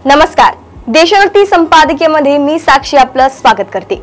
नमस्कार, देशोन्नती संपादकीयमध्ये मी साक्षी आपलं स्वागत करते।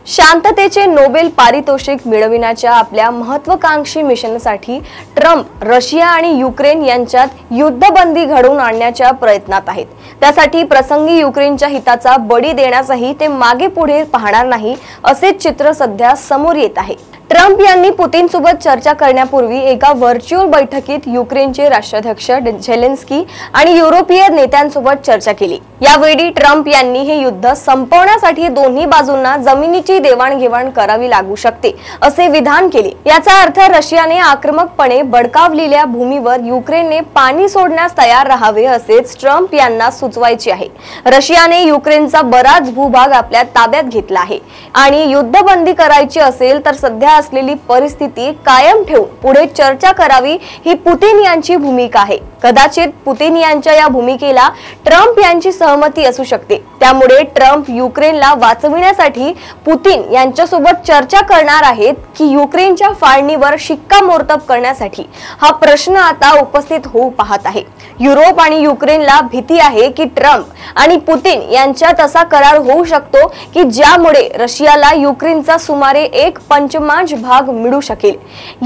शांततेचे नोबेल पारितोषिक मिळविण्याच्या आपल्या महत्त्वाकांक्षी मिशनसाठी ट्रम्प रशिया आणि युक्रेन यांच्यात युद्धबंदी घडवून आणण्याच्या प्रयत्नात आहेत। त्यासाठी प्रसंगी युक्रेनच्या हिताचा बळी देण्यासही ते मागे पुढे पाहणार नाही असे चित्र सध्या समोर येत आहे। ट्रम्प यांनी पुतिन सोबत चर्चा करण्यापूर्वी एका व्हर्च्युअल बैठकीत युक्रेनचे राष्ट्राध्यक्ष झेलेन्स्की आणि युरोपीय नेत्यांसोबत चर्चा केली। यावेळी ट्रम्प यांनी हे युद्ध संपवण्यासाठी दोन्ही बाजूंना जमिनीची देवाणघेवाण करावी लागू शकते असे विधान केले। याचा अर्थ रशियाने आक्रमकपणे बळकावलेल्या भूमीवर युक्रेनने पाणी सोडण्यास तयार राहावे असेच ट्रम्प यांना सुचवायचे आहे। रशियाने युक्रेनचा बराच भूभाग आपल्या ताब्यात घेतला आहे आणि युद्धबंदी करायची असेल तर सध्या असलेली परिस्थिती कायम ठेवून पुढे चर्चा करावी ही पुतिन यांची भूमिका आहे। कदाचित पुतिन यांच्या या भूमिकेला ट्रम्प यांची सहमती असू शकते। त्यामुळे ट्रम्प युक्रेनला वाचविण्यासाठी पुतिन यांच्यासोबत चर्चा करणार आहेत की युक्रेनच्या फाळणीवर शिक्कामोर्तब करण्यासाठी हा प्रश्न आता उपस्थित होऊ पाहत आहे। युरोप आणि युक्रेनला भीती आहे की ट्रम्प आणि पुतिन यांच्यात असा करार होऊ शकतो की ज्यामुळे रशियाला युक्रेनचा सुमारे 1/5 भाग मिळू शकेल।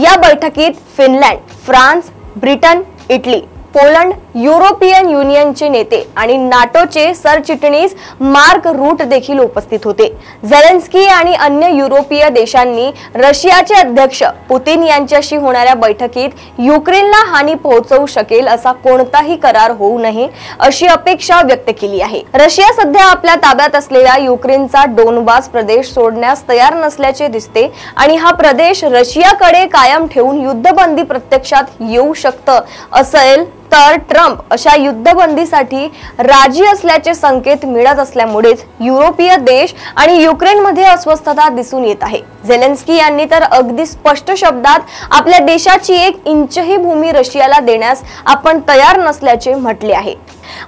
या बैठकीत Finland, France, Britain, Italy, Poland, European युनियनचे नेते आणि नाटोचे सरचिटणीस मार्क रूट देखील उपस्थित होते। झेलेन्स्की आणि अन्य युरोपीय देशांनी रशियाचे अध्यक्ष पुतिन यांच्याशी होणाऱ्या बैठकीत युक्रेनला हानी पोहोचवू शकेल असा कोणताही करार होऊ नये अशी अपेक्षा व्यक्त केली आहे। रशिया सध्या आपल्या ताब्यात असलेला युक्रेनचा डोनबास प्रदेश सोडण्यास तयार नसल्याचे दिसते आणि हा प्रदेश रशियाकडे कायम ठेवून युद्धबंदी प्रत्यक्षात येऊ शकतं असेल तर ट्रम्प अशा युद्धबंदीसाठी राजी असल्याचे संकेत मिळत असल्यामुळेच युरोपीय देश आणि युक्रेनमध्ये अस्वस्थता दिसून येत आहे। झेलेन्स्की यांनी तर अगदी स्पष्ट शब्दात आपल्या देशाची 1 इंचही भूमी रशियाला देण्यास आपण तयार नसल्याचे म्हटले आहे।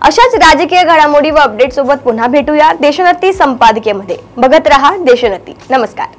अशाच राजकीय घडामोडी व अपडेट सोबत पुन्हा भेटूया देशोन्नती संपादकीयमध्ये। बघत रहा देशोन्नती। नमस्कार।